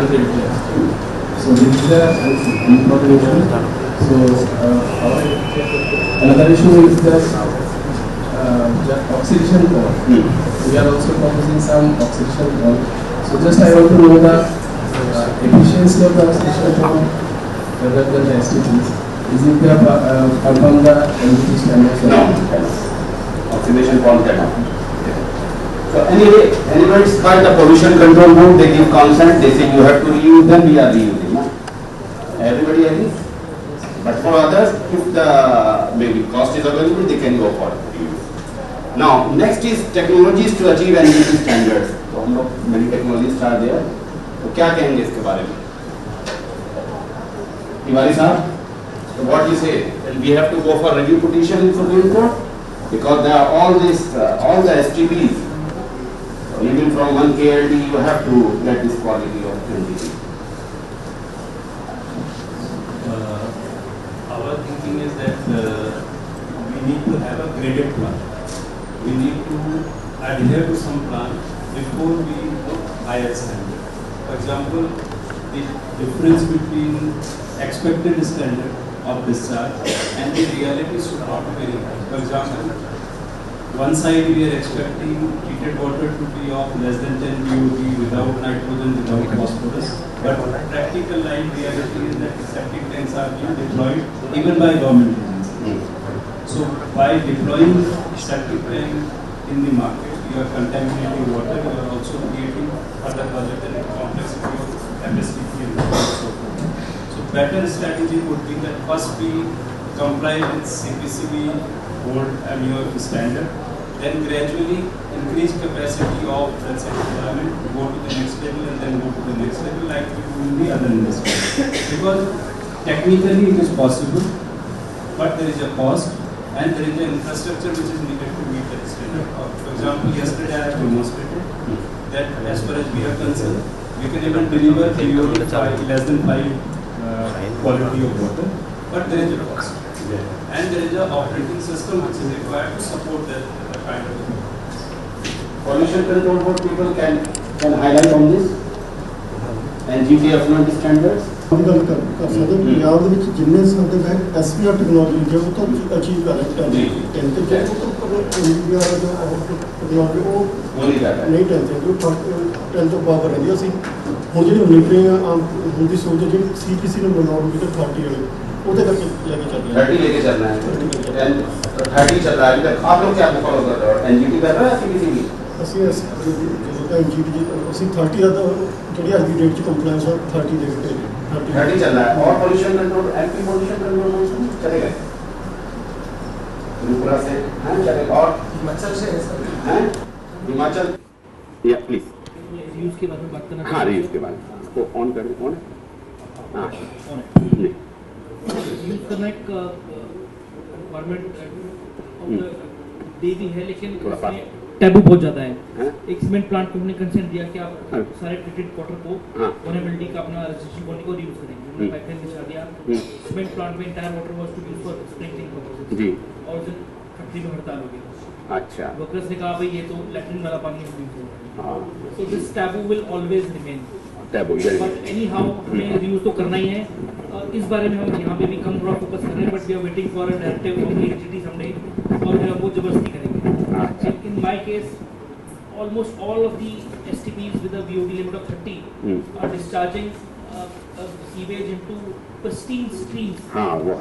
So this is the important issue. So another issue is that oxidation curve. We are also proposing some oxidation curve. So just I want to know the efficiency of the oxidation curve rather than the STPs. Is it upon the NGT standards? No. Oxidation curve cannot. So anyway, it's by the pollution control board, they give consent, they say you have to reuse them, we are reusing. Everybody agrees? But for others, if the maybe cost is available, they can go for reuse. Now, next is technologies to achieve NGT standards. तो हम लोग many technologies are there. तो क्या कहेंगे इसके बारे में? तिवारी साहब, so what you say? We have to go for review petition in Supreme Court because there are all the STPs. Even from 1 KLD, you have to get this quality of NGT. Our thinking is that we need to have a graded plan. We need to adhere to some plan before we put higher standard. For example, the difference between expected standard of discharge and the reality should not be very high. For example, one side we are expecting treated water to be of less than 10 BOD without nitrogen, without phosphorus. But practical life reality is that septic tanks are being deployed even by government agencies. So by deploying septic tank in the market, you are contaminating water, you are also creating further budgetary complexity of MSTP and so forth. So better strategy would be that first we comply with CPCB board MUF standard, then gradually increase capacity of that environment, go to the next level and then go to the next level like we do in the other industries. Because technically it is possible, but there is a cost and there is an infrastructure which is needed to meet that standard. For example, yesterday I have demonstrated that as far as we are concerned, we can even deliver BOD less than 5 quality of water, but there is a cost. And there is an operating system which is required to support that kind of Pollution control board people can highlight on this NGT effluent standards. हम गल कर सकते हैं यहाँ ਦੇ ਵਿੱਚ ਜਿੰਨੇ ਸਾਡੇ ਹੈ SPR ਟੈਕਨੋਲੋਜੀ ਜੋ ਤੋਂ ਅਚੀਵ ਕਰ ਰਹੇ ਟੈਂਕ ਤੇ ਜੋ ਤੋਂ ਇੰਡੀਆ ਦਾ ਜੋ ਟੈਕਨੋਲੋਜੀ ਉਹ ਨਹੀਂ ਟੈਂਕ ਜੋ ਟੈਂਕ ਤੋਂ ਬਾਹਰ ਰਹਿੰਦੀ ਅਸੀਂ ਹੁਣ ਜਿਹੜੀ ਮੋਨੀਟਰਿੰਗ ਹੁਣ ਦੀ ਸੋਚ ਜਿਹੜੀ CPC ਨੂੰ ਬਣਾਉਣ ਦੀ 30 ਵਾਲੀ ਉਹਦੇ ਕਰਕੇ ਲੈ ਕੇ ਚੱਲ ਰਹੇ 30 लेके चलना है 30 चल रहा है अभी तक आप लोग क्या फॉलो कर रहे हो NGT कर रहे हो या CPC भी ਅਸੀਂ ਜਦੋਂ ਤਾਂ NGT ਅਸੀਂ 30 ਦਾ ਜਿਹੜੀ ਅੱਜ ਦੀ ਡੇਟ 'ਚ ਕੰਪਲਾਈਂਸ 30 ਦੇ ਉੱਤੇ 30 चल रहा है और pollution control MP pollution control चलेगा त्रिपुरा से हैं चलेगा और हिमाचल से हैं हिमाचल या प्लीज रीयूज के बारे में बात करना हाँ रीयूज के बारे में इसको ऑन कर दे कौन है हाँ नहीं यूज करना एक रिक्वायरमेंट दे दी है लेकिन इसमें टैबू बहुत ज्यादा है एक सीमेंट प्लांट को हमने कंसेंट दिया कि आप सारे ट्रीटेड वाटर को वनएबिलिटी का अपना रेजिस्टेंस बॉडी को रीयूज करेंगे हमने पाइपलाइन बिछा दिया सीमेंट प्लांट में entire water was to use for sprinkling purposes जी और जब फैक्ट्री में हड़ताल हो गई अच्छा वर्कर्स ने कहा भाई ये तो लैट्रिन वाला पानी यूज हो रहा है so this taboo will always remain taboo but any how हमें रीयूज तो करना ही है इस बारे में हम यहाँ पे भी कम थोड़ा फोकस कर रहे हैं but we are waiting for a directive from the NGT someday और फिर हम वो जबरदस्ती करेंगे in my case almost all of the STPs with a BOD limit of 30 are discharging sewage into pristine streams हाँ वो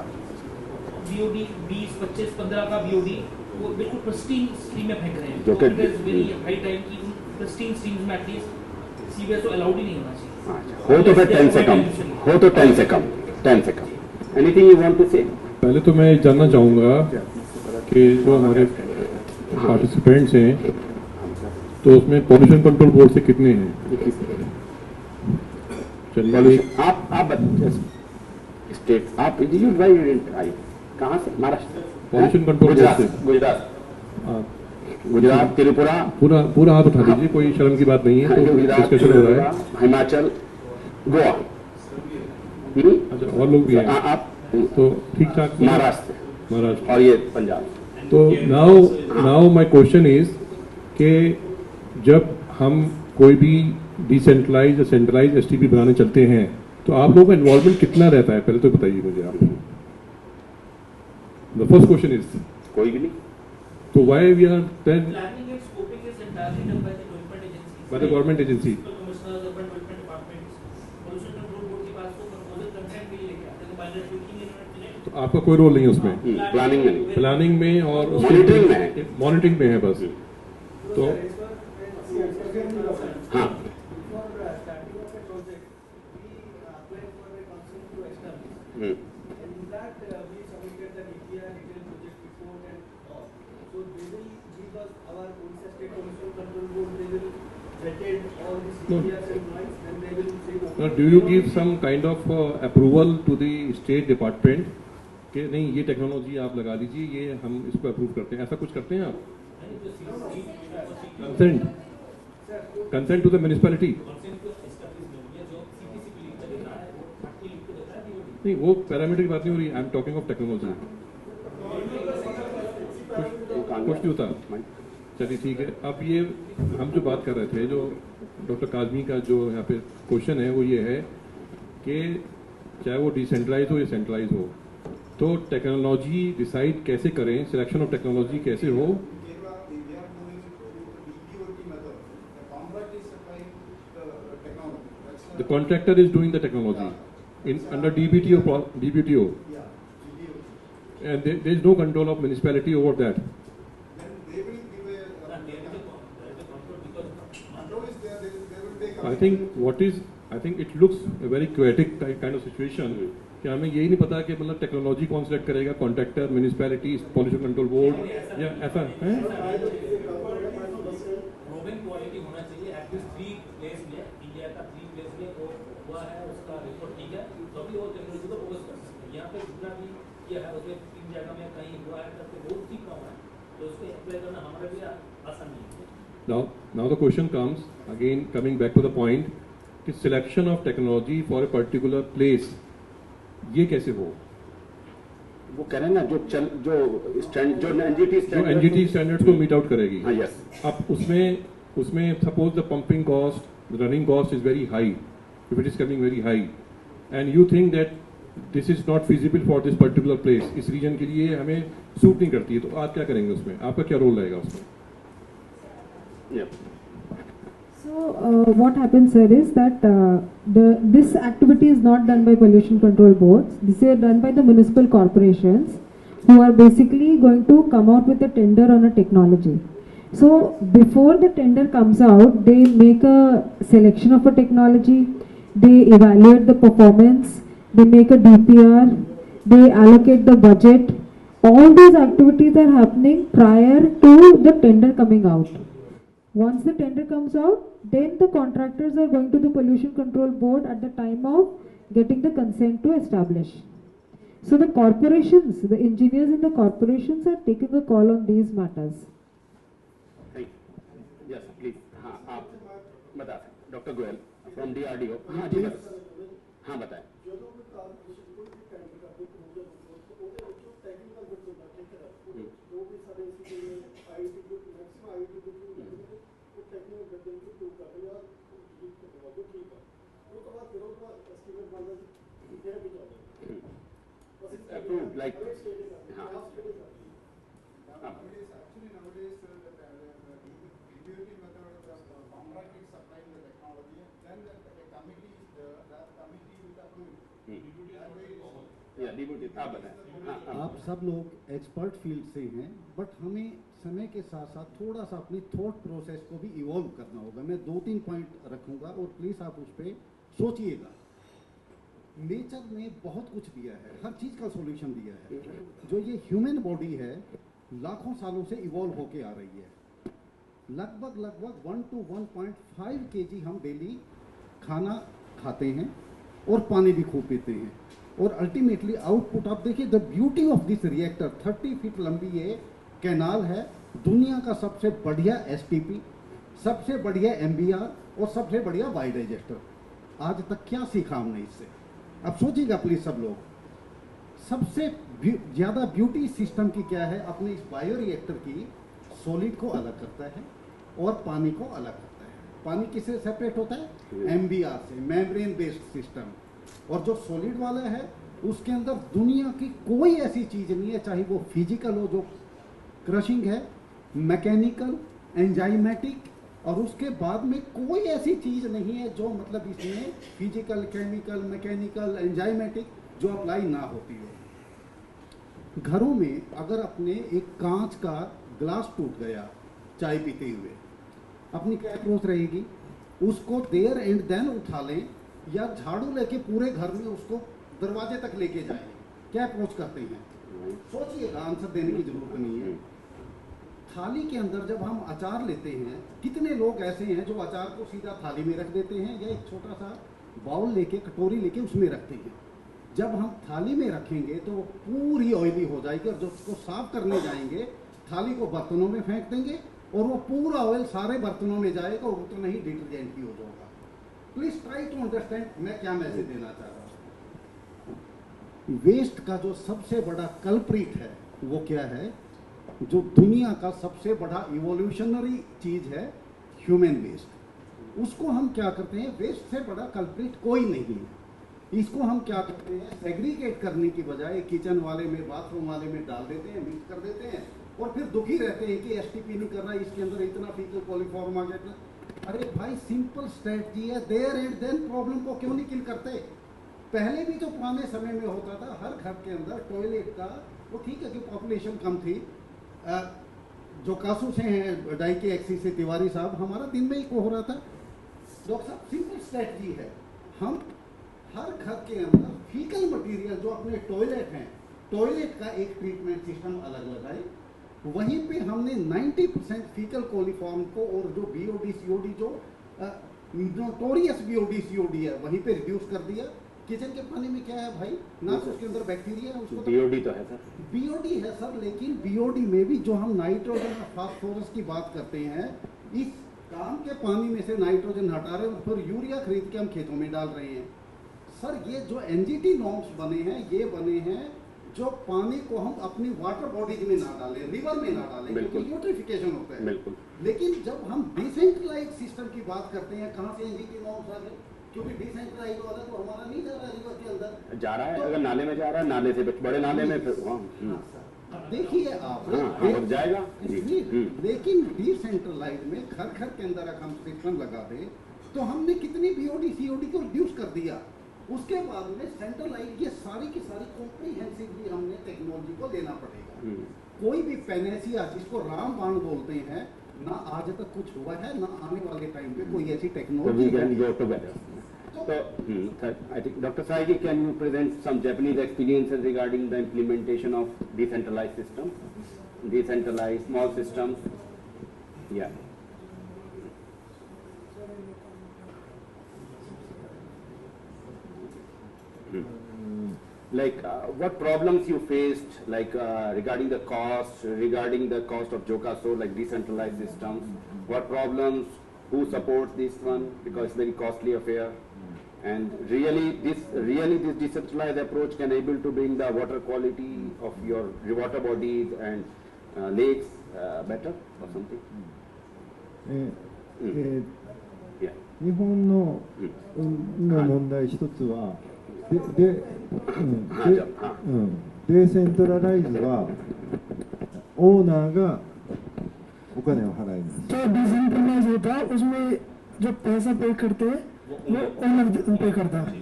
BOD 20 25 15 का BOD वो बिल्कुल pristine stream में फेंक रहे हैं जो तो it is very high time कि उन pristine streams में at least sewage तो allowed ही नहीं होना चाहिए हो तो फिर 10 से कम हो तो 10 से कम 10 से कम एनीथिंग यू वांट टू से पहले तो मैं जानना चाहूँगा कि जो हमारे पार्टिसिपेंट्स हैं तो उसमें पॉल्यूशन कंट्रोल बोर्ड से कितने हैं चलिए आप स्टेट आप कहाँ से महाराष्ट्र पॉल्यूशन कंट्रोल बोर्ड से गुजरात त्रिपुरा पूरा हाथ उठा दीजिए कोई शर्म की बात नहीं है तो डिस्कशन हो रहा है हिमाचल गोवा अच्छा और लोग भी हैं आप तो ठीक ठाक महाराष्ट्र और ये पंजाब तो नाउ माय क्वेश्चन इज कि जब हम कोई भी डिसेंट्रलाइज या सेंट्रलाइज एसटीपी बनाने चलते हैं तो आप लोगों का इन्वॉल्वमेंट कितना रहता है, पहले तो बताइए मुझे आप। द फर्स्ट क्वेश्चन इज कोई भी नहीं। तो why we are then Planning and scoping is entirely done by the development agencies. by the government agency? Commissioners, urban development departments, pollution control board के पास तो proposal consent के लिए लेके आते हैं, तो minor tweaking इन्होंने तो आपका कोई रोल नहीं है उसमें, प्लानिंग में नहीं, प्लानिंग में और मॉनिटरिंग में है। मॉनिटरिंग में है बस। तो हाँ do you give some kind of approval to the state department कि नहीं ये टेक्नोलॉजी आप लगा लीजिए, ये हम इसको अप्रूव करते हैं, ऐसा कुछ करते हैं आप? Consent to the municipality? नहीं, वो पैरामीटर की बात नहीं हो रही, I am talking of technology. कुछ नहीं होता, चलिए ठीक है। अब ये हम जो बात कर रहे थे, जो डॉक्टर काजमी का जो यहाँ पे क्वेश्चन है वो ये है कि चाहे वो डिसेंट्रलाइज हो या सेंट्रलाइज हो, तो टेक्नोलॉजी डिसाइड कैसे करें, सिलेक्शन ऑफ टेक्नोलॉजी कैसे हो? The contractor is doing the technology under DBTO, and there is no control of municipality over that. I think it looks a very chaotic kind of situation कि हमें यही नहीं पता कि मतलब टेक्नोलॉजी कौन सिलेक्ट करेगा, contractor, municipality, pollution control board, या ऐसा है? प्रोविंग क्वालिटी होना चाहिए एटलीस्ट 3 प्लेस में, इंडिया का 3 प्लेस में वो हुआ है, उसका रिपोर्ट ठीक है, तो भी वो टेक्नोलॉजी को फोकस कर सकते हैं। यहाँ पे जितना भी किया है उसमें 3 जगह में कहीं हुआ है करके बहुत ठीक कम है, तो उसको अप्लाई करना हमारे लिए आसान नहीं है। Now the question comes again, coming back to the point कि selection of technology for a particular place ये कैसे हो? वो कह रहे हैं ना जो एनजीटी स्टैंडर्ड्स को मीट आउट करेगी। हाँ, यस। अब उसमें suppose the pumping cost, the running cost is very high, if it is coming very high and you think that this is not feasible for this particular place, इस reason के लिए हमें suit नहीं करती है, तो आप क्या करेंगे उसमें? आपका क्या रोल रहेगा उसमें? So what happens, sir, is that this activity is not done by pollution control boards. These are done by the municipal corporations who are basically going to come out with a tender on a technology. So before the tender comes out, they make a selection of a technology, they evaluate the performance, they make a DPR, they allocate the budget. All these activities are happening prior to the tender coming out. Once the tender comes out, then the contractors are going to the pollution control board at the time of getting the consent to establish. So the corporations, the engineers in the corporations are taking a call on these matters. Yes, please. हाँ, आप बता सकते, doctor Goyal from DRDO। हाँ जी, हाँ बताएं। Approved, like, हाँ, आप सब लोग एक्सपर्ट फील्ड से हैं, बट हमें समय के साथ साथ थोड़ा सा अपनी थॉट प्रोसेस को भी इवॉल्व करना होगा। मैं 2-3 पॉइंट रखूंगा और प्लीज़ आप उस पर सोचिएगा। नेचर ने बहुत कुछ दिया है, हर चीज़ का सॉल्यूशन दिया है। जो ये ह्यूमन बॉडी है लाखों सालों से इवॉल्व होके आ रही है। लगभग 1 to 1.5 kg हम डेली खाना खाते हैं और पानी भी खूब पीते हैं, और अल्टीमेटली आउटपुट आप देखिए। The beauty of this reactor, 30 feet लंबी ये कैनाल है, दुनिया का सबसे बढ़िया STP, सबसे बढ़िया MBR और सबसे बढ़िया वाई डाइजेस्टर। आज तक क्या सीखा हमने इससे? अब सोचिएगा प्लीज सब लोग। सबसे ज्यादा ब्यूटी सिस्टम की क्या है? अपने इस बायो रिएक्टर की सॉलिड को अलग करता है और पानी को अलग करता है। पानी किससे सेपरेट होता है? MBR से, मेम्ब्रेन बेस्ड सिस्टम। और जो सॉलिड वाला है उसके अंदर दुनिया की कोई ऐसी चीज नहीं है, चाहे वो फिजिकल हो जो क्रशिंग है, मैकेनिकल, एंजाइमेटिक, और उसके बाद में कोई ऐसी चीज नहीं है जो मतलब इसमें फिजिकल, केमिकल, मैकेनिकल, एंजाइमेटिक जो अप्लाई ना होती हो। घरों में अगर अपने एक कांच का ग्लास टूट गया चाय पीते हुए, अपनी क्या अप्रोच रहेगी? उसको देयर एंड देन उठा लें या झाड़ू लेके पूरे घर में उसको दरवाजे तक लेके जाएं? क्या अप्रोच करते हैं? सोचिएगा, आंसर देने की जरूरत नहीं है। थाली के अंदर जब हम अचार लेते हैं, कितने लोग ऐसे हैं जो अचार को सीधा थाली में रख देते हैं या एक छोटा सा बाउल लेके, कटोरी लेके उसमें रखते हैं। जब हम थाली में रखेंगे तो वो पूरी ऑयली हो जाएगी और जब उसको साफ करने जाएंगे थाली को बर्तनों में फेंक देंगे और वो पूरा ऑयल सारे बर्तनों में जाएगा और उतना ही डिटर्जेंट भी हो जाएगा। प्लीज ट्राई टू अंडरस्टैंड मैं क्या मैसेज देना चाह रहा हूँ। वेस्ट का जो सबसे बड़ा कल्प्रिट है वो क्या है? जो दुनिया का सबसे बड़ा इवोल्यूशनरी चीज है, ह्यूमन वेस्ट। उसको हम क्या करते हैं? वेस्ट से बड़ा कल्प्रिट कोई नहीं है। इसको हम क्या करते हैं? सेग्रीगेट करने की बजाय किचन वाले में, बाथरूम वाले में डाल देते हैं, मिक्स कर देते हैं और फिर दुखी रहते हैं कि STP नहीं कर रहा, इसके अंदर इतना फीकल कोलिफॉर्म आ गया। अरे भाई, सिंपल स्ट्रेटजी है, देयर एंड देन प्रॉब्लम को क्यों नहीं किल करते? पहले भी तो पुराने समय में होता था, हर घर के अंदर टॉयलेट का, वो ठीक है कि पॉपुलेशन कम थी। जो कासू से हैं डाई के एक्सी से तिवारी साहब, हमारा दिन में ही को हो रहा था। डॉक्टर साहब, सिंपल स्ट्रेटजी है, हम हर घर के अंदर फीकल मटेरियल जो अपने टॉयलेट हैं, टॉयलेट का एक ट्रीटमेंट सिस्टम अलग लगाए। वहीं पे हमने 90% फीकल कोलिफॉर्म को और जो BOD COD जो नोटोरियस BOD COD है वहीं पे रिड्यूस कर दिया। किचन के पानी में क्या है भाई? ना तो उसके अंदर बैक्टीरिया है, उसको BOD तो है सर, BOD है सर, लेकिन BOD में भी जो हम नाइट्रोजन और फास्फोरस की बात करते हैं, इस काम के पानी में से नाइट्रोजन हटा रहे हैं और फिर यूरिया खरीद के हम खेतों में डाल रहे हैं। सर, ये जो NGT नॉर्म्स बने हैं, ये बने हैं जो पानी को हम अपनी वाटर बॉडीज में ना डालें, रिवर में ना डालें, क्योंकि यूट्रिफिकेशन होता है। बिल्कुल। लेकिन जब हम डिसेंट्रलाइज सिस्टम की बात करते हैं, कहाँ से NGT नॉर्म्स आ गए? क्योंकि डिसेंट्रलाइज वाला तो हमारा नहीं जा रहा है रिवर के अंदर, जा रहा है तो, अगर नाले में जा रहा है, नाले से बड़े नाले में फिर देखिए आप जाएगा। लेकिन डिसेंट्रलाइज में घर घर के अंदर अगर हम सिस्टम लगा दें तो हमने कितनी BOD COD को रिड्यूस कर दिया। उसके बाद में सेंट्रलाइज, ये सारी की सारी कॉम्प्रिहेंसिवली हमने टेक्नोलॉजी को लेना पड़ेगा। कोई भी पेनेसिया जिसको रामबाण बोलते हैं, ना आज तक कुछ हुआ है, ना आने वाले टाइम पे कोई ऐसी technology. So, I think Dr. Saigi, can you present some Japanese experiences regarding the implementation of decentralized systems, decentralized small systems? Yeah. Like what problems you faced, like regarding the cost of JOCASO, like decentralized systems? What problems? Who supports this one? Because it's very costly affair. And really this decentralized approach can able to bring the water quality of your water bodies and lakes better or something. Yeah. 日本の問題一つはデセントラライズはオーナーがお金を払います。जो decentralise होता है उसमें जो पैसा पे करते हैं वो ओनर पे करता है।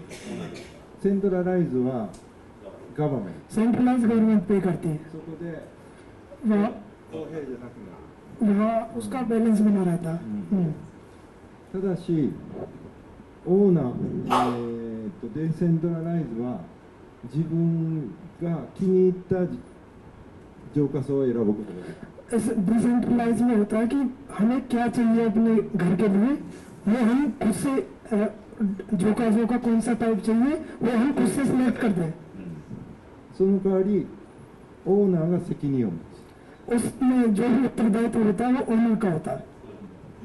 セントラライズはガバメント。सेंट्रलाइज गवर्नमेंट पे करती है। そこで वहाँ 公平じゃなくなる。 वहाँ उसका बैलेंस बना रहता है। ただしオーナー、デセントラライズは自分が気に入った浄化層を選ぶことができる。डिसेंट्रलाइज में होता है कि हमें क्या चाहिए अपने घर के लिए, वो हम खुद से जोकासो का कौन सा टाइप चाहिए वो हम खुद से सिलेक्ट कर दें। その代わりオーナーが責任を持つ。 उसमें जो भी उत्तरदायित्व होता है वो ओनर का होता है।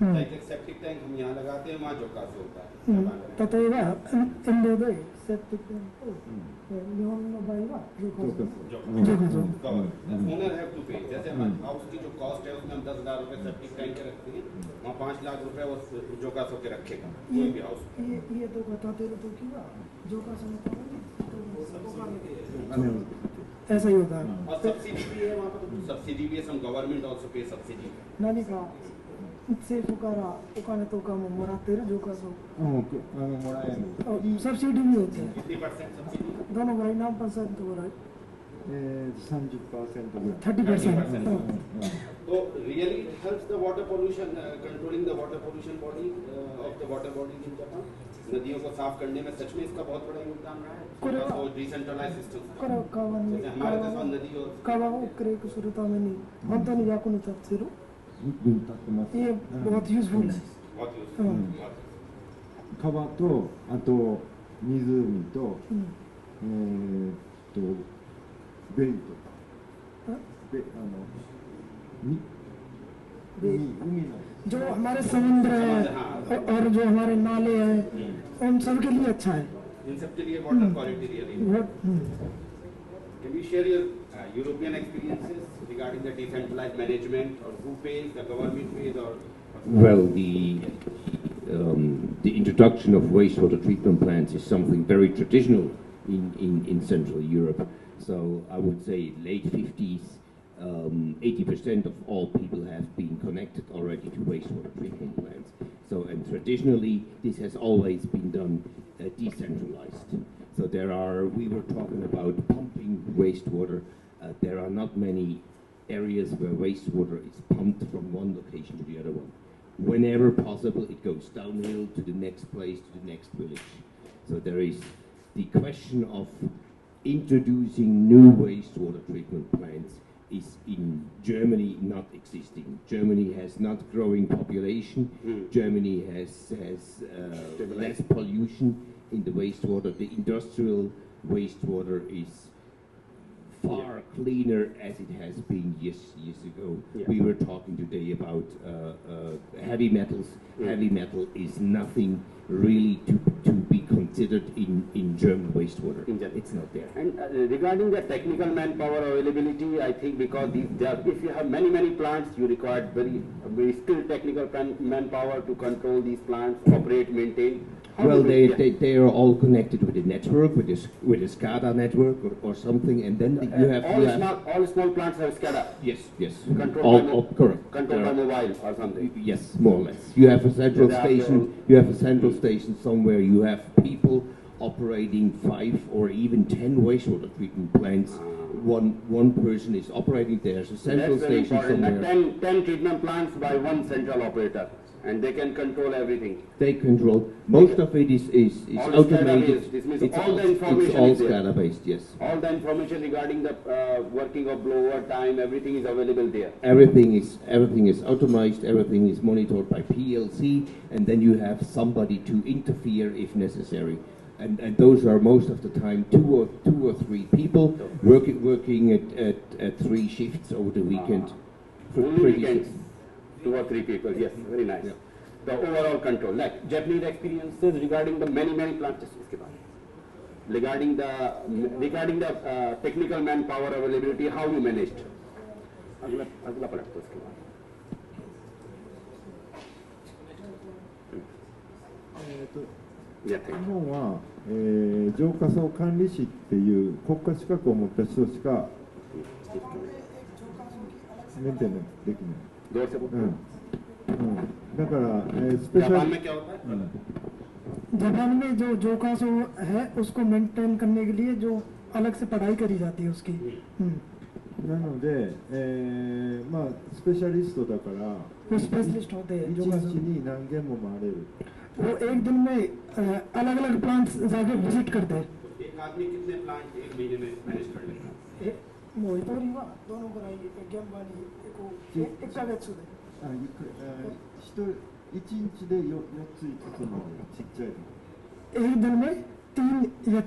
लाइक एक सेप्टिक टैंक हम यहाँ लगाते हैं, वहाँ जोकासो होता है. 例えば、インドでセプティックと日本の場合はジョカソ。ओनर हैव टू पे. जैसे हाउस की जो कॉस्ट है उसमें हम 10,000 रुपए सेप्टिक टैंक के रखते हैं, वहाँ 5 लाख रुपए वो जोकासो के रखेगा कोई भी हाउस. ये तो बताते रहो तो कि जोकासो में ऐसा ही होता है. और सब्सिडी भी है वहाँ पर, तो सब्सिडी भी है. सम गवर्नमेंट आल्सो पे सब्सिडी. 何か政府からお金とかももらってるジョカソ。もらえる。サブシディभी होते हैं. कितनी परसेंट सब्सिडी? どのぐらい何%ぐらい30% ぐらい。30%. तो really it helps the water pollution, controlling the water pollution body of the water bodies in Japan. नदियों को साफ करने में सच में इसका बहुत बड़ा योगदान रहा है. तो डिसेंट्रलाइज्ड सिस्टम. これは川に जैसे हमारे देश में नदी और 川をクレークするために本当に役に立ってる。ये बहुत यूजफुल है. बहुत यूजफुल. 川とあと湖とベイとか海の जो हमारे समुद्र है और जो हमारे नाले हैं उन सब के लिए अच्छा है. इन सब के लिए water quality really. Can you share your European experiences regarding the decentralized management, or who pays, the government pays, or? Well, the introduction of wastewater treatment plants is something very traditional in Central Europe. So I would say late 50s, 80% of all people have been connected already to wastewater treatment plants. So, and traditionally, this has always been done decentralized. So we were talking about pumping wastewater. There are not many areas where wastewater is pumped from one location to the other one. Whenever possible, it goes downhill to the next place, to the next village. So there is the question of introducing new wastewater treatment plants is in Germany not existing. Germany has not growing population. Germany has less pollution in the wastewater. The industrial wastewater is far cleaner as it has been years ago. Yeah. We were talking today about heavy metals. Heavy metal is nothing really to be considered in German wastewater. It's not there. And regarding the technical manpower availability, I think because if you have many plants, you require very skilled technical manpower to control these plants, operate, maintain. Well, they are all connected with a network, with a SCADA network or something, and then you have all small plants have SCADA. Yes. Controlled correct. Controlled by mobile or something. Yes, more or less. You have a central station. You have a central station somewhere. You have people operating 5 or even 10 wastewater treatment plants. One person is operating. There's a central station somewhere. 10 treatment plants by one central operator. And they can control everything. They control. Most of it is automated. It's all the information. It's all SCADA based, yes. All the information regarding the working of blower time, everything is available there. Everything is automated. Everything is monitored by PLC, and then you have somebody to interfere if necessary. And those are most of the time two or three people working at 3 shifts over the weekend. Only weekends. 2 or 3 people, yes, very nice. Yeah. The overall control, like Japanese experiences regarding the many plants. Regarding the technical manpower availability, how you managed? अगला पलट तो उसके बाद. 日本は、浄化槽管理士っていう国家資格を持った人しかメンテナンスできない。だから、スペシャル。जापान में क्या होता है? Japan में जो जोकासो है उसको मेंटेन करने के लिए जो अलग से पढ़ाई करी जाती है उसकी. なので、まあスペシャリストだから、वो स्पेशलिस्ट होते हैं 1日に何軒も回れる。वो एक दिन में अलग-अलग प्लांट्स जाके विजिट करते हैं. एक आदमी कितने प्लांट एक महीने में मैनेज कर लेता है? मोहितोरी वा दोनों कराएंगे गेम वाली एक का वेट सुधे. 1日で4つ5つのちっちゃい。एक दिन में 3 3 या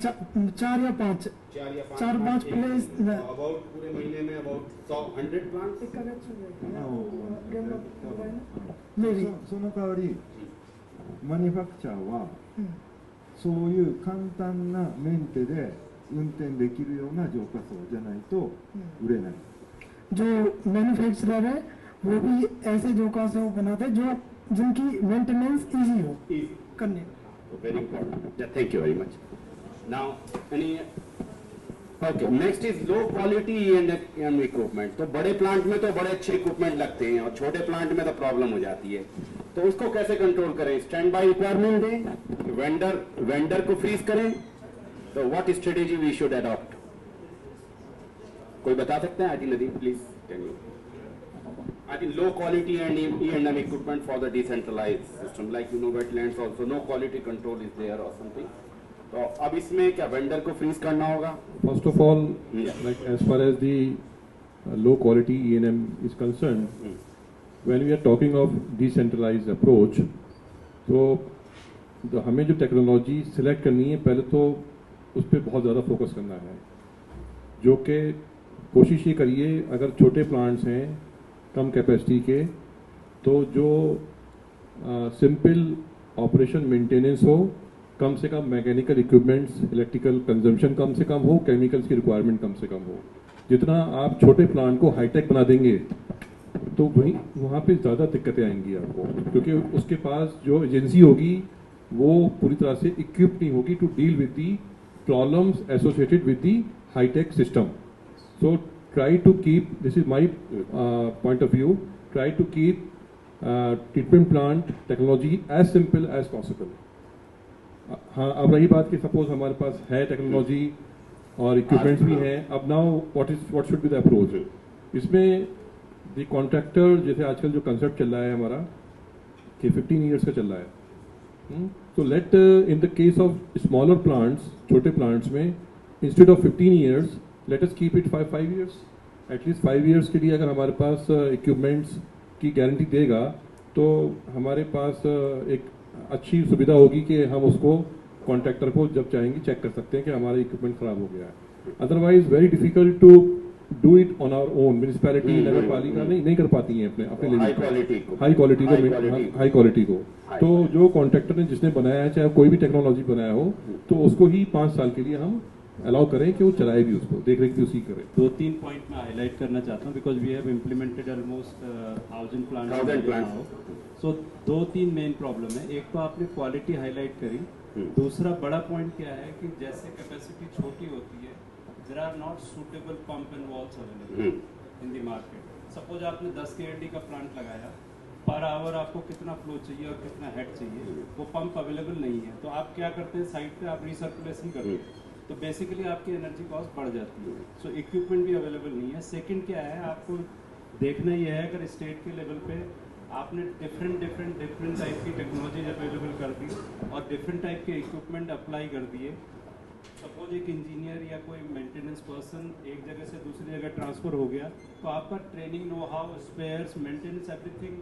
4 या 5 प्लेस अबाउट पूरे महीने में अबाउट 100 प्लांट्स その代わりマニファクチャーはそういう簡単なメンテで運転できるような浄化槽じゃないと売れない。जो मैन्युफैक्चरर है वो भी ऐसे जोकासो बनाते हैं जो जिनकी मेंटेनेंस इजी हो करने। Very important, thank you very much. Now any okay, next is low quality and equipment. तो बड़े प्लांट में तो बड़े अच्छे इक्विपमेंट लगते हैं और छोटे प्लांट में तो प्रॉब्लम हो जाती है, तो उसको कैसे कंट्रोल करें? स्टैंड बाय रिक्वायरमेंट दें, वेंडर को फ्रीज करें, तो what strategy we should adopt? कोई बता सकते हैं? Adi Nadeem please tell you. I think low quality and E&M equipment for the decentralized system, like wetlands also, no quality control is there or something. तो अब इसमें क्या वेंडर को फ्रीज करना होगा? First of all, like as far as the low quality E&M is concerned, when we are talking of decentralized approach, तो हमें जो टेक्नोलॉजी सिलेक्ट करनी है पहले तो उस पर बहुत ज़्यादा फोकस करना है, जो कि कोशिश ये करिए अगर छोटे प्लांट्स हैं कम कैपेसिटी के, तो जो सिंपल ऑपरेशन मेंटेनेंस हो, कम से कम मैकेनिकल इक्विपमेंट्स, इलेक्ट्रिकल कंजम्पशन कम से कम हो, केमिकल्स की रिक्वायरमेंट कम से कम हो। जितना आप छोटे प्लांट को हाईटेक बना देंगे तो वहीं वहाँ पे ज़्यादा दिक्कतें आएंगी आपको, क्योंकि उसके पास जो एजेंसी होगी वो पूरी तरह से इक्विप्ड नहीं होगी to deal with the problems associated with the hitech system. So try to keep, this is my point of view, try to keep treatment plant technology as simple as possible. हाँ, अब रही बात कि suppose हमारे पास है technology और equipments भी हैं, अब now what should be the approach? इसमें द कॉन्ट्रैक्टर, जैसे आजकल जो कंसेप्ट चल रहा है हमारा कि 15 ईयर्स का चल रहा है, तो let in the case of smaller plants, छोटे प्लांट्स में instead of 15 years let us keep it 5 years. At least 5 years के लिए अगर हमारे पास इक्विपमेंट्स की गारंटी देगा तो हमारे पास एक अच्छी सुविधा होगी कि हम उसको कॉन्ट्रैक्टर को जब चाहेंगे चेक कर सकते हैं कि हमारा इक्विपमेंट खराब हो गया है। Otherwise very difficult to do it on our own. Municipality, नगर पालिका नहीं कर पाती हैं अपने लिए हाई क्वालिटी को। तो जो कॉन्ट्रैक्टर ने जिसने बनाया है, चाहे कोई भी टेक्नोलॉजी बनाया हो, तो उसको ही 5 साल के लिए हम अलाउ करें कि वो चलाए भी, उसको देख रेख भी उसी करे। 2-3 पॉइंट में हाईलाइट करना चाहता हूँ because we have implemented almost 1000 plant. So 2-3 main problem है। एक तो आपने क्वालिटी हाईलाइट करी, दूसरा बड़ा पॉइंट क्या है कि जैसे कैपेसिटी छोटी होती है, there are not suitable pump and valves available in the market. Suppose आपने 10 kND का प्लांट लगाया, पर आवर आपको कितना फ्लो चाहिए और कितना हेड चाहिए, वो पंप अवेलेबल नहीं है, तो आप क्या करते हैं, साइड पे आप रिसर्कुलेशन करते हैं, तो बेसिकली आपकी एनर्जी कॉस्ट बढ़ जाती है। सो इक्विपमेंट भी अवेलेबल नहीं है। सेकंड क्या है, आपको देखना ये है अगर स्टेट के लेवल पे आपने डिफरेंट टाइप की टेक्नोलॉजी अवेलेबल कर दी और डिफरेंट टाइप के इक्विपमेंट अप्लाई कर दिए, सपोज एक इंजीनियर या कोई मेंटेनेंस पर्सन एक जगह से दूसरी जगह ट्रांसफर हो गया, तो आपका training, know how, spares, maintenance, everything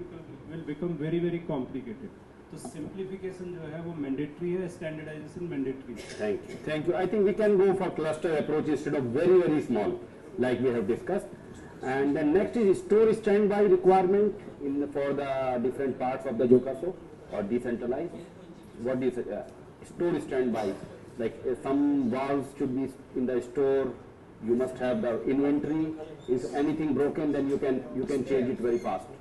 will become very very complicated. तो सिंप्लीफिकेशन जो है वो मैंडेटरी है, स्टैंडर्डाइजेशन मैंडेटरी है। Thank you. I think we can go for cluster approach instead of very very small like we have discussed. And then next is store standby requirement for the different parts of the Jokaso or decentralized. What is store standby? Like some valves should be in the store. You must have the inventory. If anything broken, then you can change it very fast.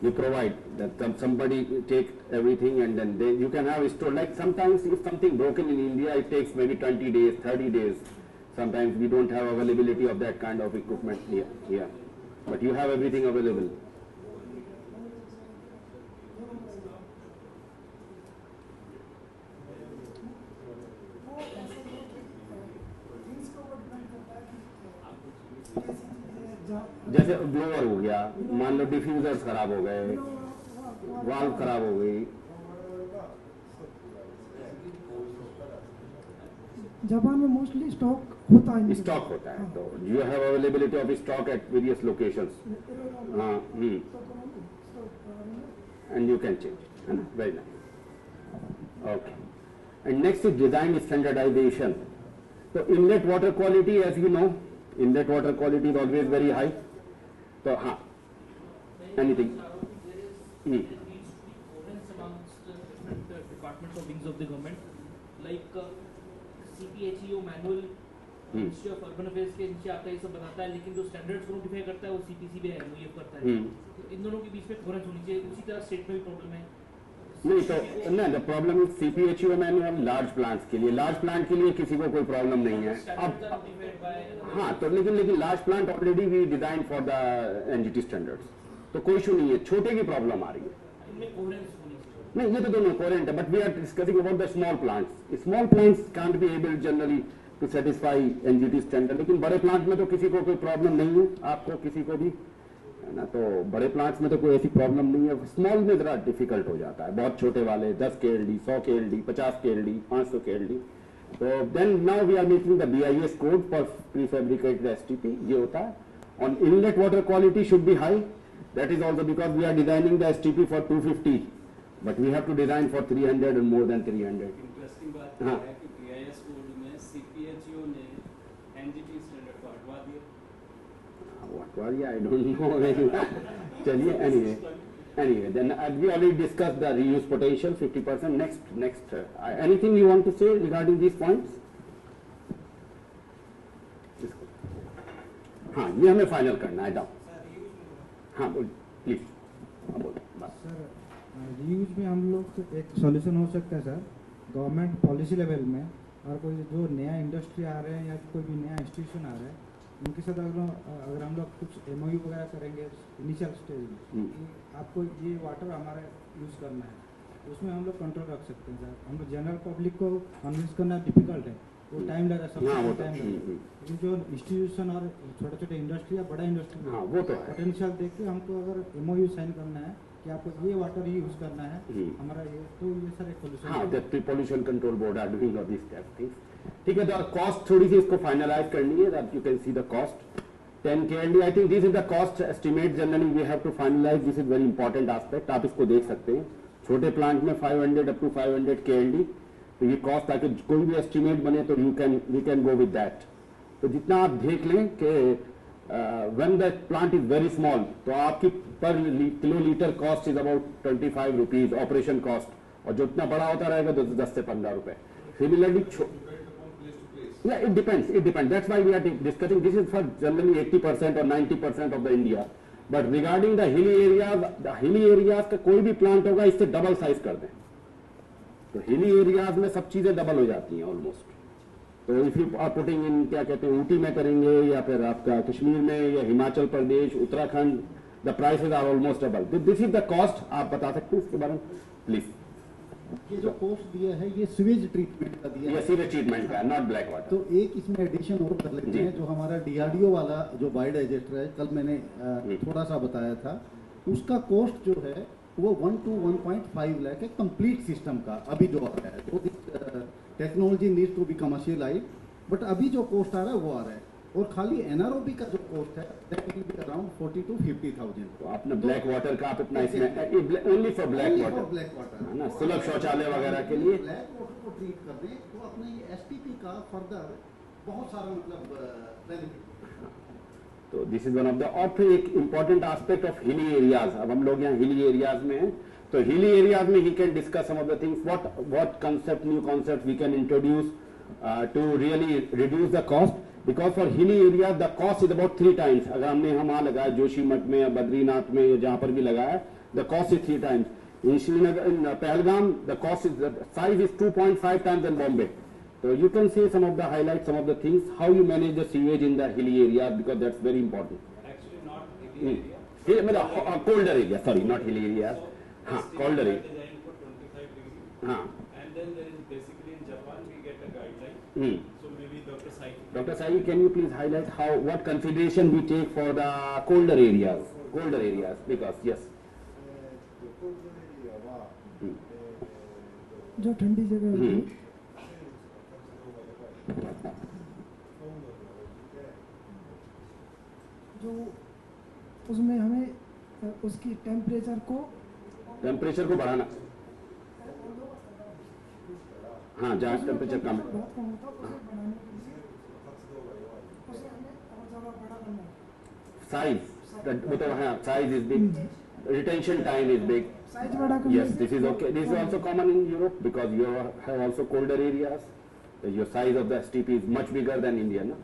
You provide that somebody take everything and then you can have a store. Like sometimes if something broken in India, it takes maybe 20 days, 30 days. Sometimes we don't have availability of that kind of equipment here. But you have everything available. जैसे blower हो गया, मान लो diffusers खराब हो गए, valve खराब हो गई, जापान में मोस्टली स्टॉक होता है, स्टॉक होता है, तो you have availability of stock at various locations, and you can change, है ना, very nice, okay. And next is design standardisation. तो inlet water quality, as you know, inlet water quality is always very high. तो हाँ, anything departments or wings of the government, like CPHEO manual, Ministry of Urban Affairs के नीचे आता है, ये सब बताता है, लेकिन जो स्टैंडर्ड्स को नोटिफाई करता है वो CPC में MOEF करता है। तो इन दोनों के बीच में कोहेरेंस होनी चाहिए। उसी तरह स्टेट में भी प्रॉब्लम है। नहीं, तो नहीं, the problem is CPHEO manual large plants के लिए, लार्ज प्लांट के लिए किसी को कोई प्रॉब्लम नहीं है। अब हाँ, तो लेकिन large plant already we design for the NGT standards, तो कोई इशू नहीं है। छोटे की प्रॉब्लम आ रही है, इनमें कोहेरेंस नहीं, ये तो दोनों कोहेरेंट है, but we are discussing about the small plants. Small plants can't be able generally to satisfy NGT standard, लेकिन बड़े प्लांट में तो किसी को कोई प्रॉब्लम नहीं है, आपको किसी को भी, है ना, तो बड़े प्लांट्स में तो कोई ऐसी प्रॉब्लम नहीं है। स्मॉल में जरा डिफिकल्ट हो जाता है, बहुत छोटे वाले 10 KLD, 100 KLD, 50 KLD, 500 KLD। तो then now we are making the BIS code for prefabricated STP, ये होता है। On inlet water quality should be high, that is also because we are designing the STP for 250, but we have to design for 300 and more than 300. Interesting बात है कि BIS code में CPHEO ने NGT standard को हटवा दिया। I don't know. चलिए, anyway, then we already discussed the reuse potential 50%. Next, anything you want to say regarding these points? हाँ, ये हमें फाइनल करना है। हाँ, बोल प्लीज, हाँ बोल बस। रीयूज में हम लोग एक सॉल्यूशन हो सकता है सर, गवर्नमेंट पॉलिसी लेवल में, और कोई जो नया इंडस्ट्री आ रहे हैं या कोई भी नया इंस्टीट्यूशन आ रहा है, उनके साथ अगर हम लोग कुछ MOU वगैरह करेंगे इनिशियल स्टेज में कि आपको ये वाटर हमारा यूज़ करना है, उसमें हम लोग कंट्रोल रख सकते हैं सर। हम लोग जनरल पब्लिक को कन्विंस करना डिफिकल्ट है, वो टाइम लगा, सबसे टाइम लगा, लेकिन जो इंस्टीट्यूशन और छोटे छोटे इंडस्ट्री या बड़ा इंडस्ट्री वो तो पोटेंशियल देख के हमको अगर MOU साइन करना है कि आपको ये वाटर ही यूज करना है हमारा, ये तो ये सारे पोल्यूशन, हाँ, the pollution control board are doing all this things. ठीक है, तो कॉस्ट थोड़ी सी इसको फाइनलाइज करनी है, that you can see the cost 10 KLD। I think this is the cost estimate generally we have to finalise, this is very important aspect. आप इसको देख सकते हैं, छोटे प्लांट में 500 अप टू 500 KLD, तो ये कॉस्ट, ताकि कोई भी एस्टिमेट बने तो we can go with that. तो जितना आप देख लें कि when the plant is very small, तो आपकी पर kilolitre cost is about 25 rupees operation cost, और जो इतना बड़ा होता रहेगा तो 10 से 15 रुपए। Similarly it depends, that's why we are discussing, this is for generally 80% or 90% of the India, but regarding the hilly areas का कोई भी प्लांट होगा इससे डबल साइज कर दें, तो हिली एरियाज में सब चीजें डबल हो जाती हैं ऑलमोस्ट। तो if you are putting in, क्या कहते हैं, ऊटी में करेंगे या फिर आपका कश्मीर में या Himachal Pradesh, Uttarakhand, the prices are almost double. This is the cost. आप बता सकते हैं इसके बारे में प्लीज? ये जो कॉस्ट दिया है ये सीवेज ट्रीटमेंट का दिया है, सीवेज ट्रीटमेंट का, नॉट ब्लैक वाटर। तो एक इसमें एडिशन और कर लेते हैं, जो हमारा DRDO वाला जो बायोडाइजेस्टर है, कल मैंने थोड़ा सा बताया था, उसका कॉस्ट जो है वो 1 to 1.5 लाख है कंप्लीट सिस्टम का, अभी जो आ रहा है। तो technology needs to be commercialise, but अभी जो कॉस्ट आ रहा है वो आ रहा है, और खाली NROB का जो कॉस्ट है that will be around 40 to 50,000। तो आपने ब्लैक वाटर का आप इतना इसमें ओनली फॉर ब्लैक वाटर है ना, सुलभ शौचालय वगैरह के लिए ब्लैक वाटर को ट्रीट कर दें तो अपने ये STP का फर्दर बहुत सारा मतलब बेनिफिट। तो this is one of the, और फिर एक important aspect of hilly areas. अब हम लोग यहाँ हिली एरियाज में हैं, तो हिली एरियाज में ही can discuss some of the things, what concept, new concept we can introduce to really reduce the cost, because for hilly areas the cost is about 3 times। अगर हमने वहाँ लगाया जोशीमठ में या बद्रीनाथ में या जहाँ पर भी लगाया, the cost is 3 times। In Srinagar, in Pahalgam, the cost is, size is 2.5 times in Bombay। So you can say some of the highlights, some of the things, how you manage the sewage in the hilly area, because that's very important. Actually not hilly area. Colder area, sorry, not hilly area. Colder area. Designed for 25 degrees. And then there is basically in Japan we get a guideline. So maybe Dr. Sai. Dr. Sai, can you please highlight what consideration we take for the colder areas? Because yes. The colder areas जो ठंडी जगह होती है, जो उसमें हमें उसकी temperature को बढ़ाना, हाँ जहाँ टेम्परेचर कम है, साइज, वो तो हाँ size is big, retention time is big. Yes, this is okay. This is also common in Europe because you have also colder areas. Your size of the STP is much bigger than India, no?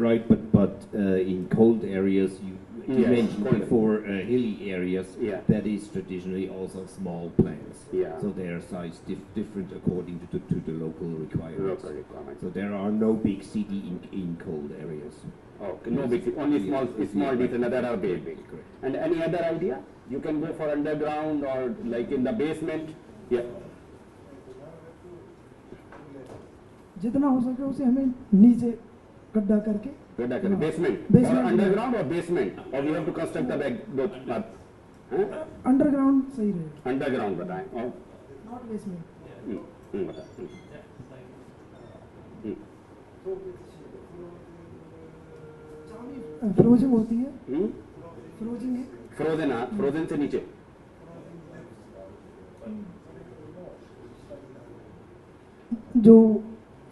Right, but in cold areas, you Yes, mentioned colder. before hilly areas, Yeah. that is traditionally also small plants. Yeah. So their size different according to the local requirements. Local requirements. So there are no big city in cold areas. Okay, no big, only small details that are big. Correct. And any other idea? You can go for underground or like in the basement. Yeah. जितना हो सके उसे हमें नीचे गड्ढा करके Basement. Or underground or basement, or we have to construct the back. Underground सही रहेगा. Underground बताएं. और नॉट बेसमेंट. बताएं. फ्रोजिंग होती है. फ्रोजिंग है. फ्रोजन से नीचे. जो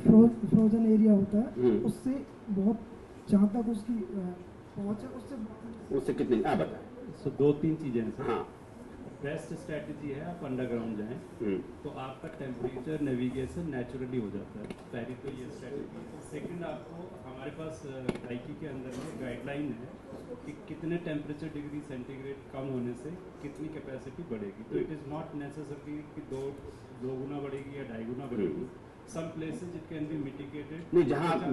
फ्रोजन एरिया होता है उससे बहुत जहाँ तक उसकी पहुँच है उससे कितनी बताएं. सो 2-3 चीजें हैं सर. हाँ. बेस्ट स्ट्रैटेजी है आप अंडरग्राउंड जाएं तो आपका टेम्परेचर नेविगेशन नेचुरली हो जाता है. पहली तो ये स्ट्रैटेजी है. सेकंड, आपको हमारे पास गाइकी के अंदर में गाइडलाइन है कि कितने टेम्परेचर डिग्री सेंटीग्रेड कम होने से कितनी कैपेसिटी बढ़ेगी. तो इट इज़ नॉट नेसेसरी कि दो गुना बढ़ेगी या 2.5 गुना बढ़ेगी. Some places it can be mitigated. नहीं,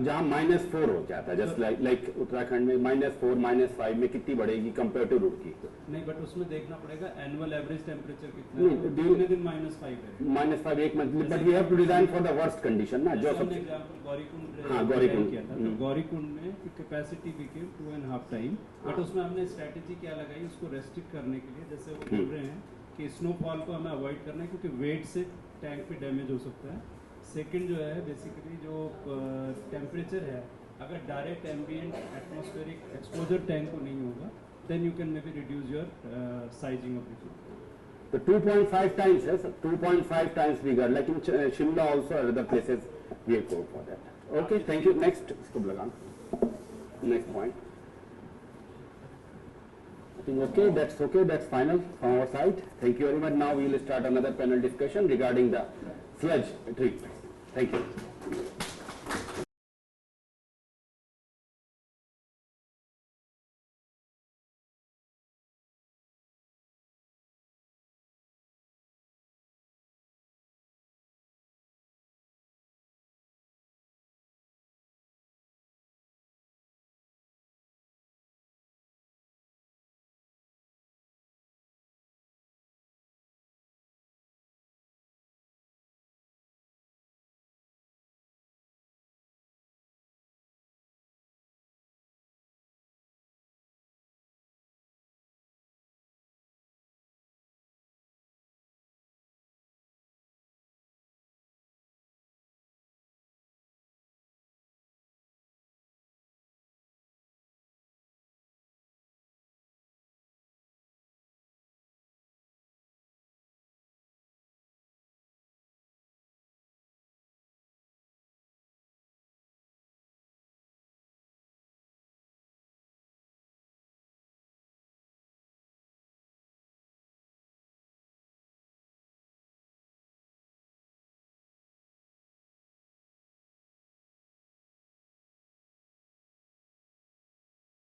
जहाँ -4 हो जाता है, जस्ट लाइक उत्तराखंड में -4 -5 में कितनी बढ़ेगी कंपेयर टू रुड़की. नहीं, बट उसमें देखना पड़ेगा एनुअल एवरेज टेम्परेचर कितना है. कितने दिन -5 है. -5 एक month, but we have to design for the worst condition ना. जो सबसे एग्जांपल गौरीकुंड. हाँ, गौरीकुंड किया था. तो गौरीकुंड में कैपेसिटी बिकेम 2.5 टाइम. बट उसमें हमने स्ट्रैटेजी क्या लगाई उसको रेस्ट्रिक्ट करने के लिए. जैसे वो बोल रहे हैं कि स्नोफॉल को हमें अवॉइड करना है क्योंकि वेट से टैंक पे डैमेज हो सकता है. सेकंड जो है बेसिकली जो टेम्परेचर है, अगर direct ambient atmospheric exposure tank को नहीं होगा then you can maybe reduce your sizing of the. तो 2.5 times है, 2.5 times bigger. Like in Shimla also, other places we go for that. Okay, thank you. Next, इसको लगाना. Next point. I think okay. That's final from our side. Thank you very much. Now we will start another panel discussion regarding the sludge treatment. Thank you.